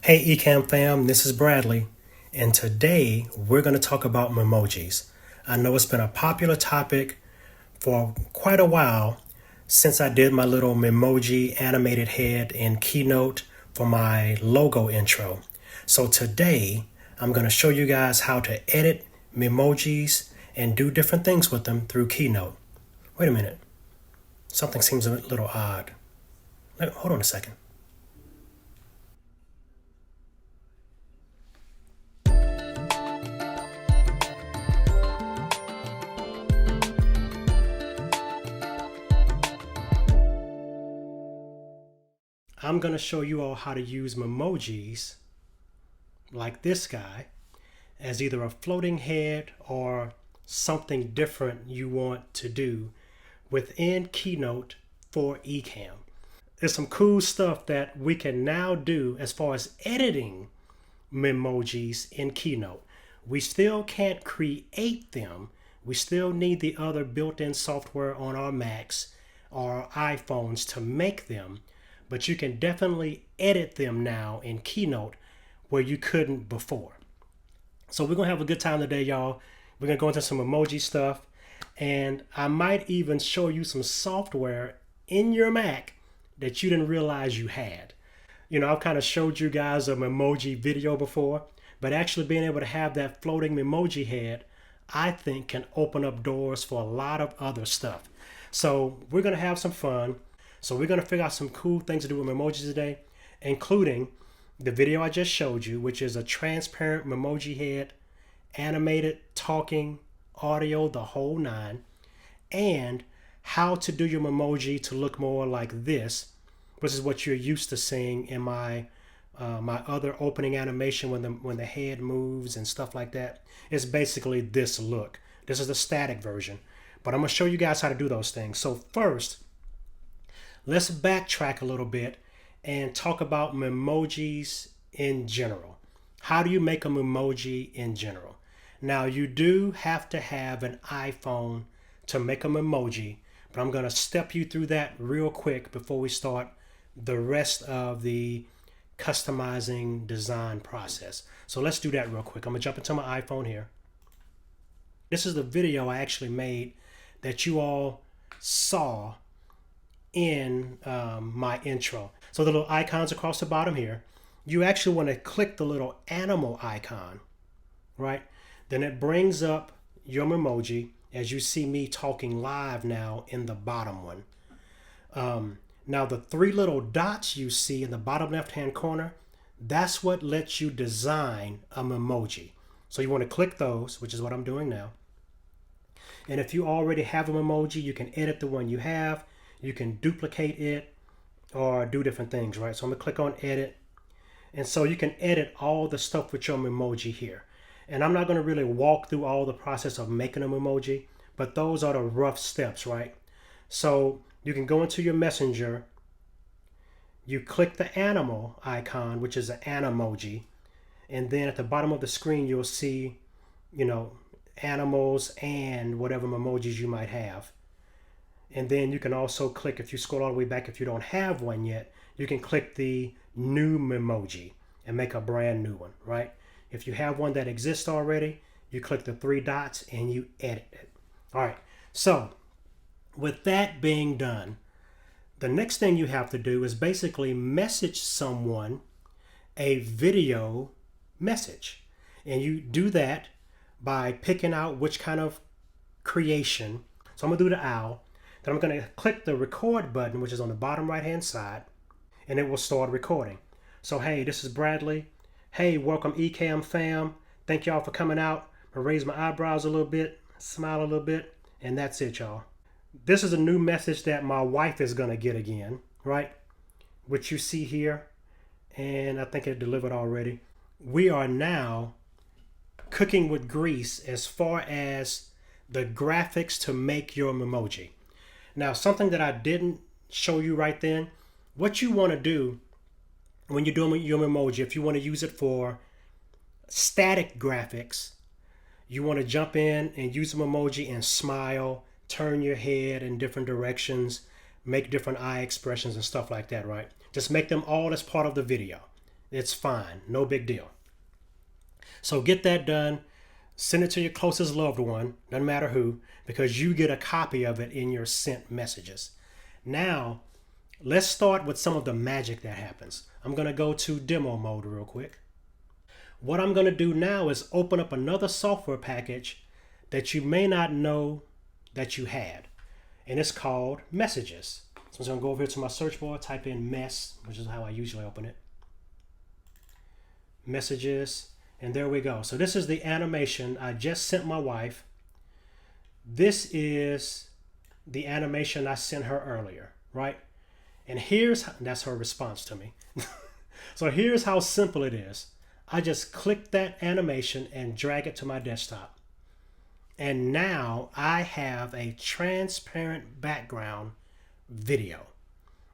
Hey eCamm fam, this is Bradley, and today we're going to talk about Memojis. I know it's been a popular topic for quite a while since I did my little Memoji animated head in Keynote for my logo intro. So today I'm going to show you guys how to edit Memojis and do different things with them through Keynote. Wait a minute, something seems a little odd. Hold on a second. I'm going to show you all how to use Memojis like this guy as either a floating head or something different you want to do within Keynote for eCamm. There's some cool stuff that we can now do as far as editing Memojis in Keynote. We still can't create them. We still need the other built-in software on our Macs or iPhones to make them, but you can definitely edit them now in Keynote where you couldn't before. So we're gonna have a good time today, y'all. We're gonna go into some emoji stuff, and I might even show you some software in your Mac that you didn't realize you had. You know, I've kind of showed you guys a Memoji video before, but actually being able to have that floating Memoji head, I think can open up doors for a lot of other stuff. So we're gonna have some fun. So we're gonna figure out some cool things to do with Memojis today, including the video I just showed you, which is a transparent Memoji head, animated, talking, audio, the whole nine, and how to do your Memoji to look more like this, which is what you're used to seeing in my other opening animation when the head moves and stuff like that. It's basically this look. This is the static version, but I'm gonna show you guys how to do those things. So first, let's backtrack a little bit and talk about Memojis in general. How do you make a Memoji in general? Now, you do have to have an iPhone to make a Memoji, but I'm going to step you through that real quick before we start the rest of the customizing design process. So let's do that real quick. I'm going to jump into my iPhone here. This is the video I actually made that you all saw in my intro. So the little icons across the bottom here, you actually want to click the little animal icon, right? Then it brings up your Memoji as you see me talking live now in the bottom one. Now the three little dots you see in the bottom left hand corner, that's what lets you design a Memoji. So you want to click those, which is what I'm doing now. And if you already have a Memoji, you can edit the one you have. You can duplicate it or do different things, right? So I'm gonna click on edit. And so you can edit all the stuff with your Memoji here. And I'm not gonna really walk through all the process of making a Memoji, but those are the rough steps, right? So you can go into your messenger, you click the animal icon, which is an Animoji, and then at the bottom of the screen, you'll see, you know, animals and whatever Memojis you might have. And then you can also click, if you scroll all the way back, if you don't have one yet, you can click the new Memoji and make a brand new one, right? If you have one that exists already, you click the three dots and you edit it. All right, so with that being done, the next thing you have to do is basically message someone a video message. And you do that by picking out which kind of creation. So I'm gonna do the owl. Then I'm going to click the record button, which is on the bottom right hand side, and it will start recording. So hey, this is Bradley. Hey, welcome eCamm fam. Thank y'all for coming out. I raise my eyebrows a little bit, smile a little bit, and that's it, y'all. This is a new message that my wife is going to get again, right? Which you see here, and I think it delivered already. We are now cooking with grease as far as the graphics to make your Memoji. Now, something that I didn't show you right then, what you want to do when you're doing your Memoji, if you want to use it for static graphics, you want to jump in and use a Memoji and smile, turn your head in different directions, make different eye expressions and stuff like that, right? Just make them all as part of the video. It's fine, no big deal. So get that done. Send it to your closest loved one, doesn't matter who, because you get a copy of it in your sent messages. Now, let's start with some of the magic that happens. I'm going to go to demo mode real quick. What I'm going to do now is open up another software package that you may not know that you had, and it's called Memojis. So I'm going to go over here to my search bar, type in mess, which is how I usually open it. Messages. And there we go. So this is the animation I just sent my wife. This is the animation I sent her earlier, right? And that's her response to me. So here's how simple it is. I just click that animation and drag it to my desktop. And now I have a transparent background video.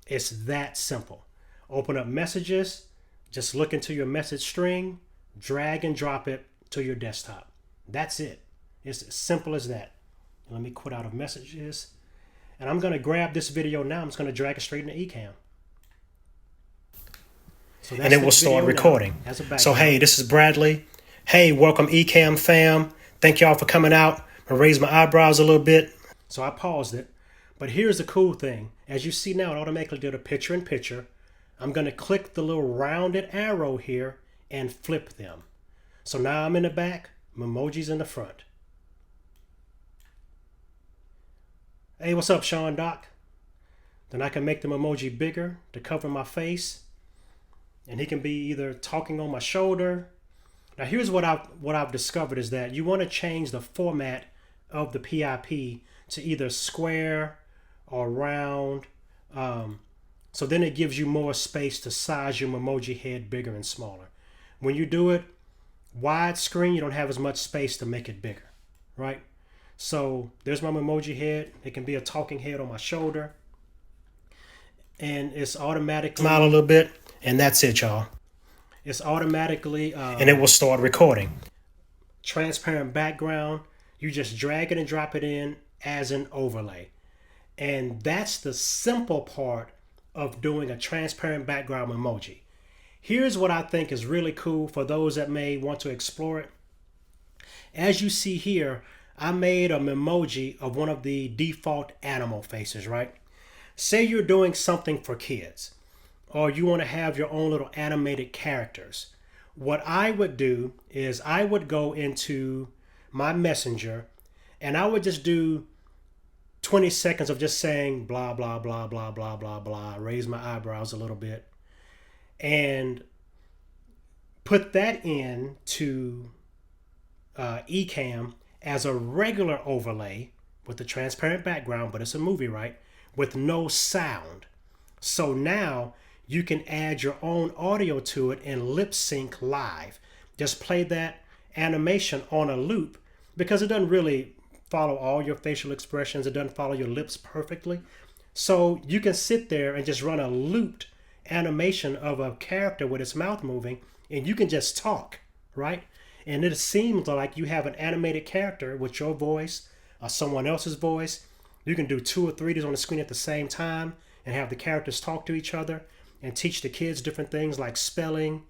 It's that simple. Open up Messages, just look into your message string, drag and drop it to your desktop. That's it. It's as simple as that. Let me quit out of Messages. And I'm going to grab this video now. I'm just going to drag it straight into eCamm. So and it will start recording. So hey, this is Bradley. Hey, welcome eCamm fam. Thank y'all for coming out. I raised my eyebrows a little bit. So I paused it. But here's the cool thing. As you see now, it automatically did a picture in picture. I'm going to click the little rounded arrow here and flip them. So now I'm in the back, Memojis in the front. Hey, what's up, Sean Doc? Then I can make the emoji bigger to cover my face. And he can be either talking on my shoulder. Now here's what I've discovered is that you want to change the format of the PIP to either square or round. So then it gives you more space to size your Memoji head bigger and smaller. When you do it widescreen, you don't have as much space to make it bigger, right? So there's my Memoji head. It can be a talking head on my shoulder. And it's automatically... Smile a little bit, and that's it, y'all. It's automatically... and it will start recording. Transparent background. You just drag it and drop it in as an overlay. And that's the simple part of doing a transparent background emoji. Here's what I think is really cool for those that may want to explore it. As you see here, I made a Memoji of one of the default animal faces, right? Say you're doing something for kids, or you want to have your own little animated characters. What I would do is I would go into my messenger and I would just do 20 seconds of just saying blah, blah, blah, blah, blah, blah, blah, raise my eyebrows a little bit, and put that into eCamm as a regular overlay with the transparent background, but it's a movie, right? With no sound. So now you can add your own audio to it and lip sync live. Just play that animation on a loop because it doesn't really follow all your facial expressions. It doesn't follow your lips perfectly. So you can sit there and just run a looped animation of a character with its mouth moving, and you can just talk, right? And it seems like you have an animated character with your voice or someone else's voice. You can do 2 or 3 of these on the screen at the same time and have the characters talk to each other and teach the kids different things like spelling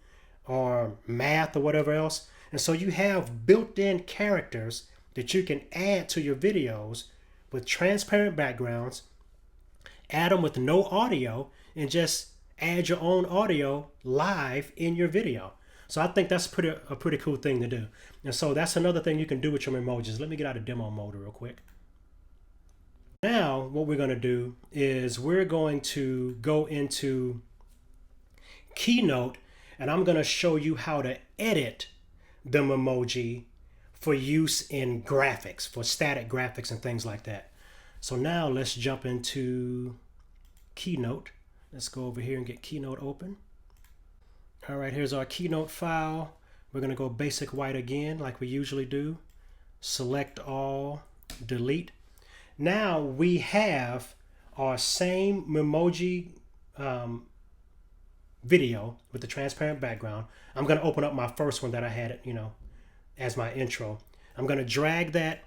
or math or whatever else. And so you have built-in characters that you can add to your videos with transparent backgrounds, add them with no audio, and just add your own audio live in your video. So I think that's a pretty cool thing to do. And so that's another thing you can do with your Memojis. Let me get out of demo mode real quick. Now what we're going to do is we're going to go into Keynote, and I'm going to show you how to edit the Memoji for use in graphics, for static graphics and things like that. So now let's jump into Keynote. Let's go over here and get Keynote open. All right, here's our Keynote file. We're going to go basic white again like we usually do. Select all, delete. Now we have our same Memoji video with the transparent background. I'm going to open up my first one that I had, as my intro. I'm going to drag that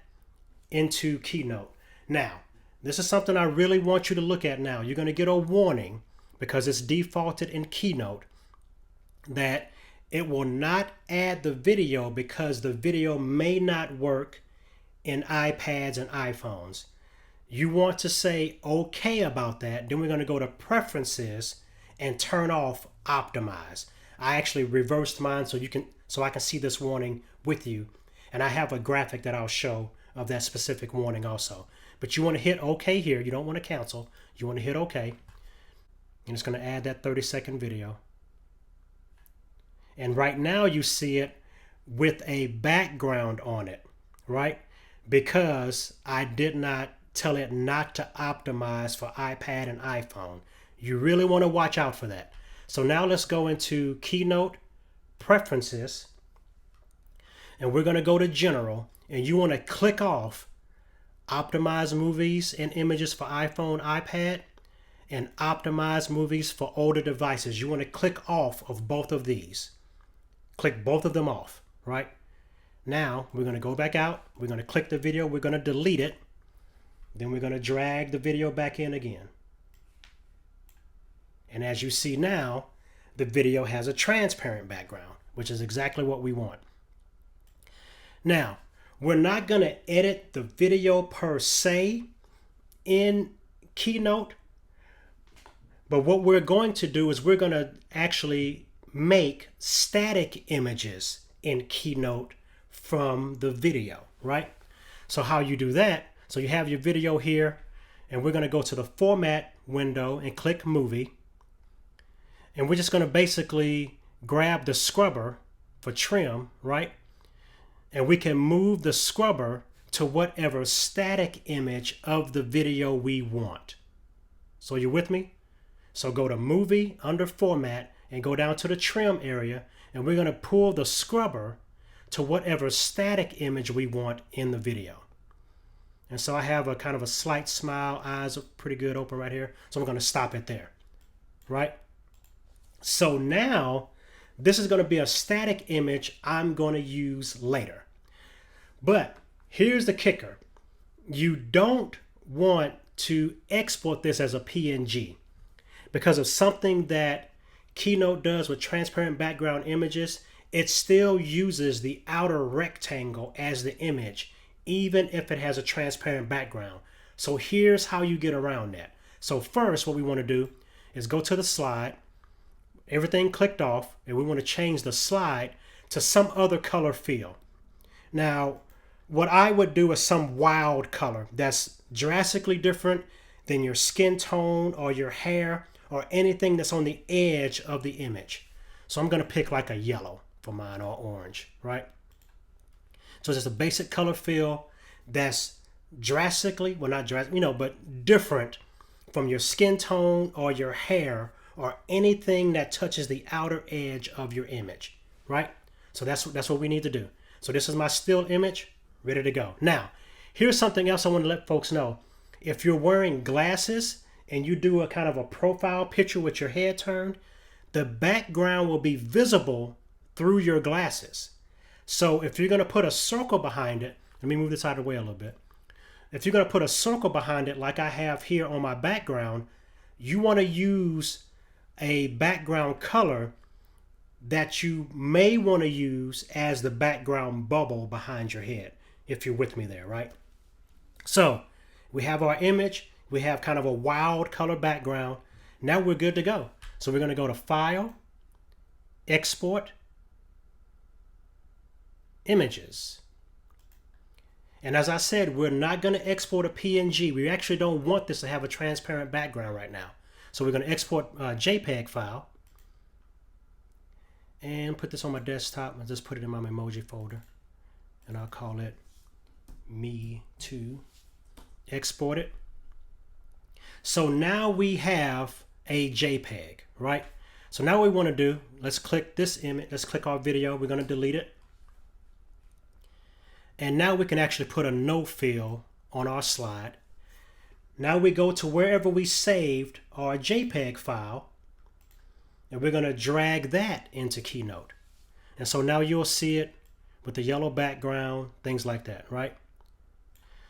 into Keynote. Now, this is something I really want you to look at now. You're going to get a warning because it's defaulted in Keynote. that it will not add the video because the video may not work in iPads and iPhones. You want to say okay about that. Then we're going to go to Preferences and turn off Optimize. I actually reversed mine so I can see this warning with you. And I have a graphic that I'll show of that specific warning also. But you want to hit OK here. You don't want to cancel. You want to hit OK. And it's going to add that 30-second video. And right now you see it with a background on it, right? Because I did not tell it not to optimize for iPad and iPhone. You really want to watch out for that. So now let's go into Keynote Preferences. And we're going to go to General. And you want to click off Optimize Movies and Images for iPhone, iPad, and Optimize Movies for older devices. You want to click off of both of these. Click both of them off, right? Now we're going to go back out. We're going to click the video. We're going to delete it. Then we're going to drag the video back in again. And as you see now, the video has a transparent background, which is exactly what we want. Now, we're not going to edit the video per se in Keynote, but what we're going to do is we're going to actually make static images in Keynote from the video, right? So how you do that, so you have your video here, and we're going to go to the Format window and click Movie. And we're just going to basically grab the scrubber for trim, right? And we can move the scrubber to whatever static image of the video we want. So you with me? So go to Movie under Format and go down to the trim area, and we're going to pull the scrubber to whatever static image we want in the video. And so I have a kind of a slight smile, eyes are pretty good open right here. So I'm going to stop it there, right? So now this is going to be a static image I'm going to use later. But here's the kicker. You don't want to export this as a PNG because of something that Keynote does with transparent background images. It still uses the outer rectangle as the image, even if it has a transparent background. So here's how you get around that. So first, what we want to do is go to the slide, everything clicked off, and we want to change the slide to some other color fill. Now, what I would do is some wild color that's drastically different than your skin tone or your hair or anything that's on the edge of the image. So I'm going to pick like a yellow for mine or orange, right? So it's just a basic color fill that's drastically, well not drastic, but different from your skin tone or your hair or anything that touches the outer edge of your image, right? So that's what we need to do. So this is my still image, ready to go. Now, here's something else I want to let folks know. If you're wearing glasses and you do a kind of a profile picture with your head turned, the background will be visible through your glasses. So if you're going to put a circle behind it, let me move this out of the way a little bit. If you're going to put a circle behind it like I have here on my background, you want to use a background color that you may want to use as the background bubble behind your head, if you're with me there, right? So we have our image, we have kind of a wild color background. Now we're good to go. So we're going to go to File, Export, Images. And as I said, we're not going to export a PNG. We actually don't want this to have a transparent background right now. So we're going to export a JPEG file and put this on my desktop. I'll just put it in my Memoji folder and I'll call it Me Too. Export it. So now we have a JPEG, right? So now what we want to do, let's click this image, let's click our video, we're going to delete it. And now we can actually put a no fill on our slide. Now we go to wherever we saved our JPEG file, and we're going to drag that into Keynote. And so now you'll see it with the yellow background, things like that, right?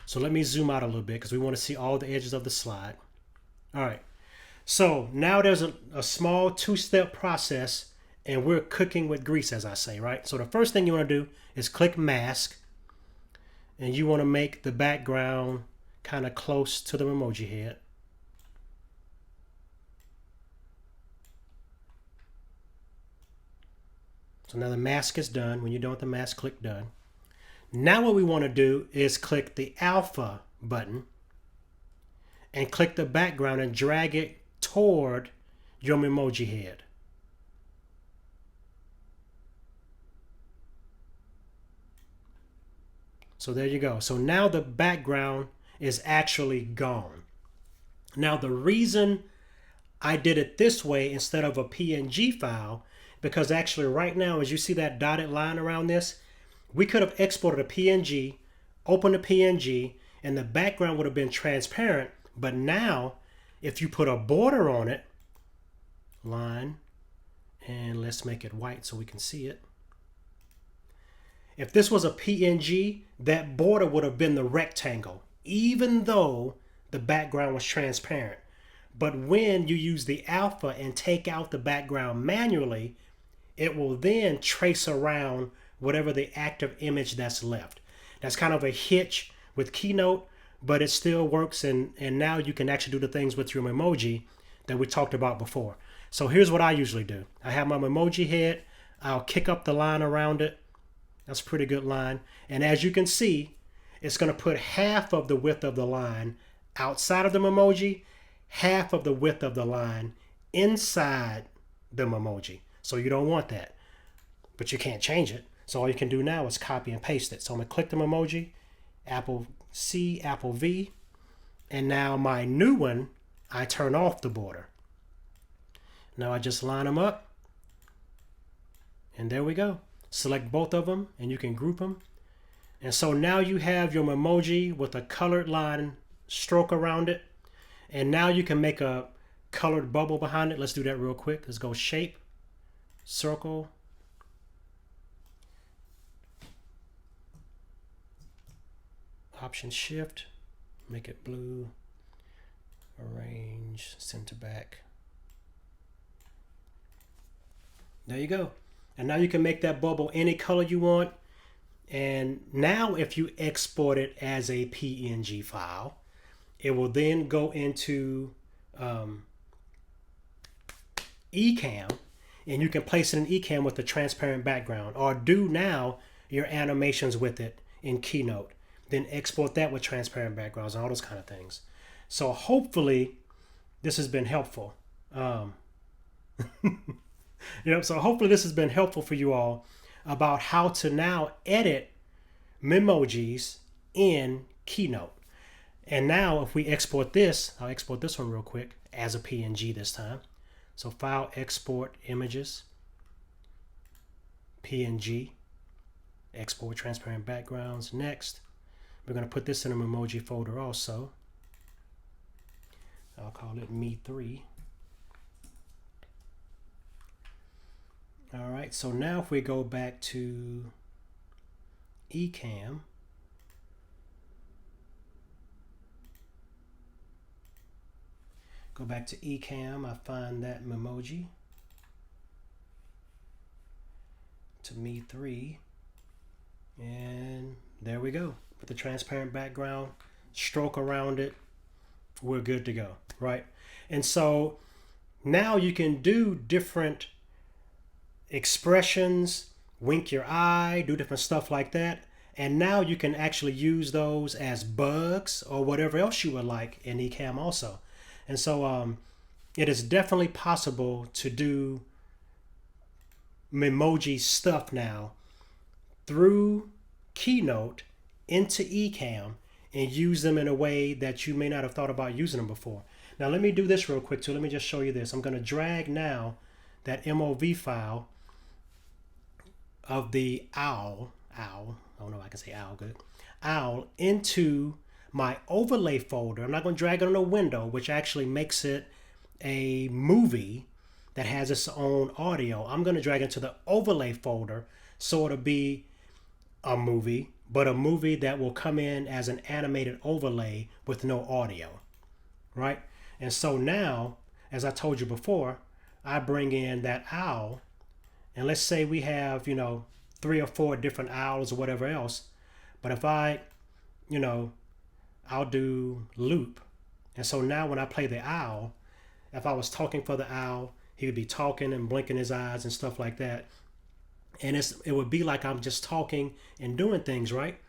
So let me zoom out a little bit because we want to see all the edges of the slide. All right. So now there's a small two-step process and we're cooking with grease, as I say, right? So the first thing you want to do is click mask, and you want to make the background kind of close to the Memoji head. So now the mask is done. When you're done with the mask, click done. Now what we want to do is click the alpha button and click the background and drag it toward your Memoji head. So there you go. So now the background is actually gone. Now the reason I did it this way instead of a PNG file, because actually right now, as you see that dotted line around this, we could have exported a PNG, opened the PNG, and the background would have been transparent. But now, if you put a border on it, line, and let's make it white so we can see it. If this was a PNG, that border would have been the rectangle, even though the background was transparent. But when you use the alpha and take out the background manually, it will then trace around whatever the active image that's left. That's kind of a hitch with Keynote, but it still works, and now you can actually do the things with your Memoji that we talked about before. So here's what I usually do. I have my Memoji head. I'll kick up the line around it. That's a pretty good line. And as you can see, it's going to put half of the width of the line outside of the Memoji, half of the width of the line inside the Memoji. So you don't want that, but you can't change it. So all you can do now is copy and paste it. So I'm going to click the Memoji, Apple C, Apple V, and now my new one, I turn off the border. Now I just line them up, and there we go. Select both of them, and you can group them. And so now you have your Memoji with a colored line stroke around it. And now you can make a colored bubble behind it. Let's do that real quick. Let's go shape, circle, option shift, make it blue, arrange, center back. There you go. And now you can make that bubble any color you want. And now if you export it as a PNG file, it will then go into eCamm, and you can place it in eCamm with a transparent background, or do now your animations with it in Keynote. Then export that with transparent backgrounds and all those kind of things. So hopefully this has been helpful. So hopefully this has been helpful for you all about how to now edit Memojis in Keynote. And now if we export this, I'll export this one real quick as a PNG this time. So File, Export, Images, PNG, Export Transparent Backgrounds. Next, we're going to put this in a Memoji folder also. I'll call it Me3. All right, so now if we go back to eCamm, go back to eCamm, I find that Memoji to Me3, and there we go. With the transparent background, stroke around it, we're good to go, right? And so now you can do different expressions, wink your eye, do different stuff like that. And now you can actually use those as bugs or whatever else you would like in eCamm also. And so it is definitely possible to do Memoji stuff now through Keynote into eCamm and use them in a way that you may not have thought about using them before. Now let me do this real quick too. Let me just show you this. I'm going to drag now that MOV file of the owl, I don't know if I can say owl good, owl, into my overlay folder. I'm not going to drag it on a window, which actually makes it a movie that has its own audio. I'm going to drag it into the overlay folder so it'll be a movie, but a movie that will come in as an animated overlay with no audio, right? And so now, as I told you before, I bring in that owl And let's say we have, 3 or 4 different owls or whatever else. But if you know, I'll do loop. And so now when I play the owl, if I was talking for the owl, he would be talking and blinking his eyes and stuff like that. And it would be like I'm just talking and doing things, right?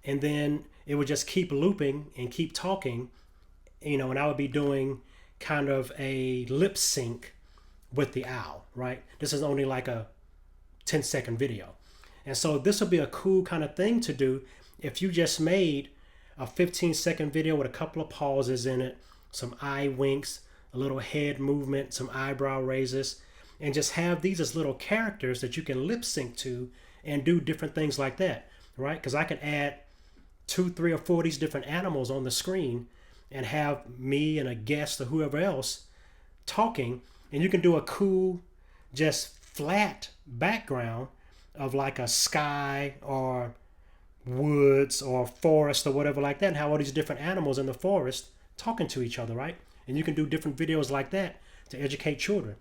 And then it would just keep looping and keep talking, and I would be doing kind of a lip sync with the owl, right? This is only like a 10-second video. And so this would be a cool kind of thing to do if you just made a 15-second video with a couple of pauses in it, some eye winks, a little head movement, some eyebrow raises, and just have these as little characters that you can lip sync to and do different things like that, right? Because I can add 2, 3, or 4 of these different animals on the screen and have me and a guest or whoever else talking, and you can do a cool, just flat background of like a sky or woods or forest or whatever like that, and have all these different animals in the forest talking to each other, right? And you can do different videos like that to educate children.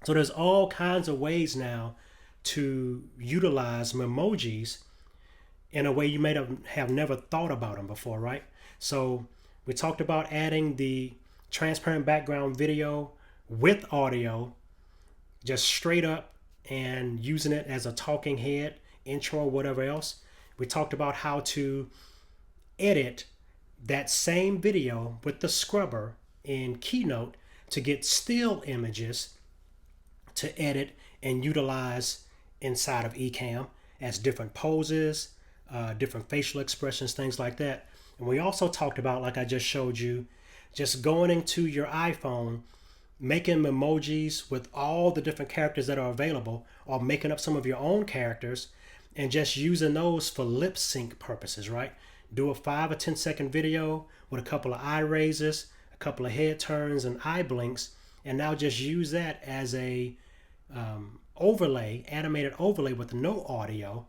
So there's all kinds of ways now to utilize Memojis in a way you may have never thought about them before, right? So we talked about adding the transparent background video with audio, just straight up, and using it as a talking head, intro, or whatever else. We talked about how to edit that same video with the scrubber in Keynote to get still images to edit and utilize inside of eCamm as different poses, different facial expressions, things like that. And we also talked about, like I just showed you, just going into your iPhone, making Memojis with all the different characters that are available, or making up some of your own characters and just using those for lip sync purposes, right? Do a 5 or 10-second video with a couple of eye raises, a couple of head turns and eye blinks, and now just use that as a animated overlay with no audio,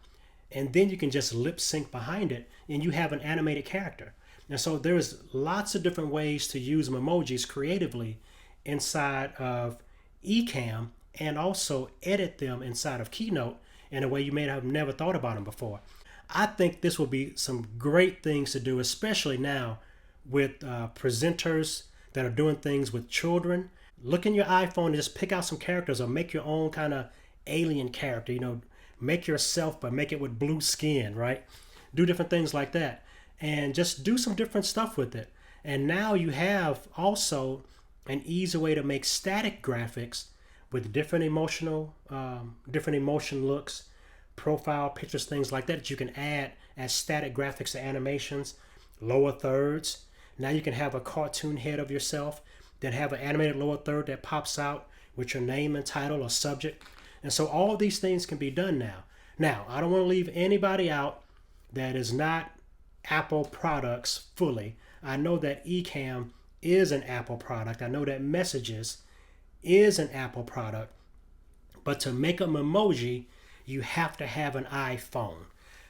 and then you can just lip sync behind it and you have an animated character. And so there's lots of different ways to use Memojis creatively inside of eCamm, and also edit them inside of Keynote in a way you may have never thought about them before. I think this will be some great things to do, especially now with presenters that are doing things with children. Look in your iPhone and just pick out some characters, or make your own kind of alien character, make yourself, but make it with blue skin, right? Do different things like that and just do some different stuff with it. And now you have also an easy way to make static graphics with different emotion looks, profile pictures, things like that you can add as static graphics to animations, lower thirds. Now you can have a cartoon head of yourself, then have an animated lower third that pops out with your name and title or subject. And so all of these things can be done now. Now, I don't want to leave anybody out that is not Apple products fully. I know that eCamm is an Apple product. I know that Memojis is an Apple product. But to make a Memoji, you have to have an iPhone.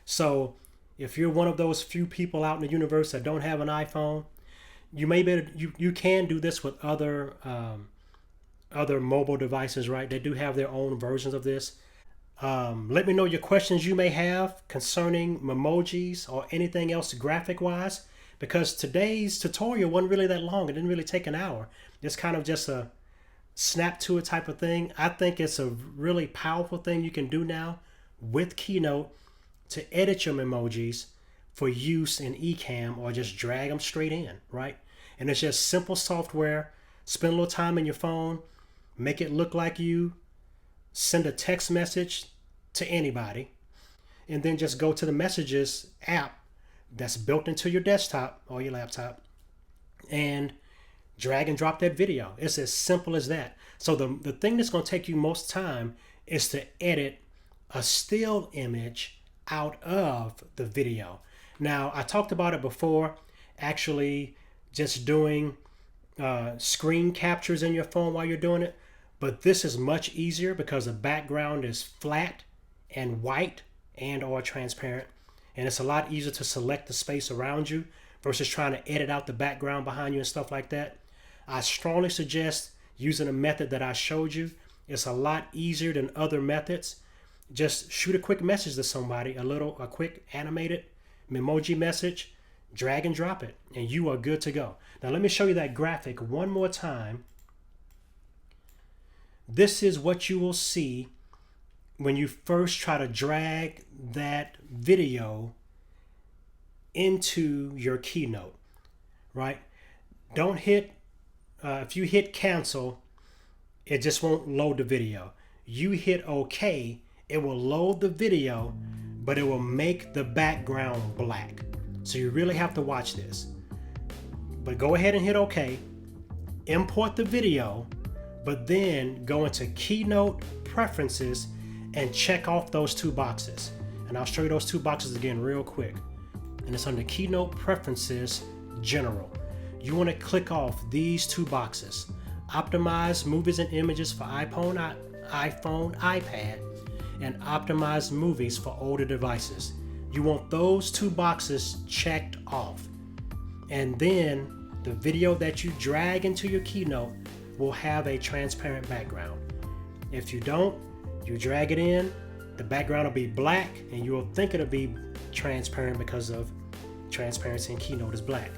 So if you're one of those few people out in the universe that don't have an iPhone, you can do this with other mobile devices, right? They do have their own versions of this. Let me know your questions you may have concerning Memojis or anything else graphic wise, because today's tutorial wasn't really that long. It didn't really take an hour. It's kind of just a snap to it type of thing. I think it's a really powerful thing you can do now with Keynote to edit your Memojis for use in eCamm, or just drag them straight in, right? And it's just simple software. Spend a little time in your phone, make it look like you, send a text message to anybody, and then just go to the Messages app that's built into your desktop or your laptop and drag and drop that video. It's as simple as that. So the thing that's going to take you most time is to edit a still image out of the video. Now, I talked about it before, actually just doing screen captures in your phone while you're doing it, but this is much easier because the background is flat and white and or transparent, and it's a lot easier to select the space around you versus trying to edit out the background behind you and stuff like that. I strongly suggest using a method that I showed you It's a lot easier than other methods. Just shoot a quick message to somebody, a quick animated Memoji message, drag and drop it, and you are good to go. Now let me show you that graphic one more time. This is what you will see when you first try to drag that video into your Keynote, right? Don't hit, if you hit cancel, it just won't load the video. You hit OK, it will load the video, but it will make the background black. So you really have to watch this. But go ahead and hit OK, import the video, but then go into Keynote Preferences and check off those two boxes. And I'll show you those two boxes again real quick. And it's under Keynote Preferences, General. You want to click off these two boxes. Optimize movies and images for iPhone, iPad, and optimize movies for older devices. You want those two boxes checked off. And then the video that you drag into your Keynote will have a transparent background. If you don't, you drag it in, the background will be black, and you will think it'll be transparent because of transparency in Keynote is black.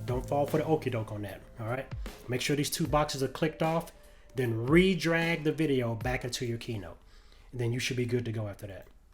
Don't fall for the okie doke on that, all right? Make sure these two boxes are clicked off, then re-drag the video back into your Keynote. And then you should be good to go after that.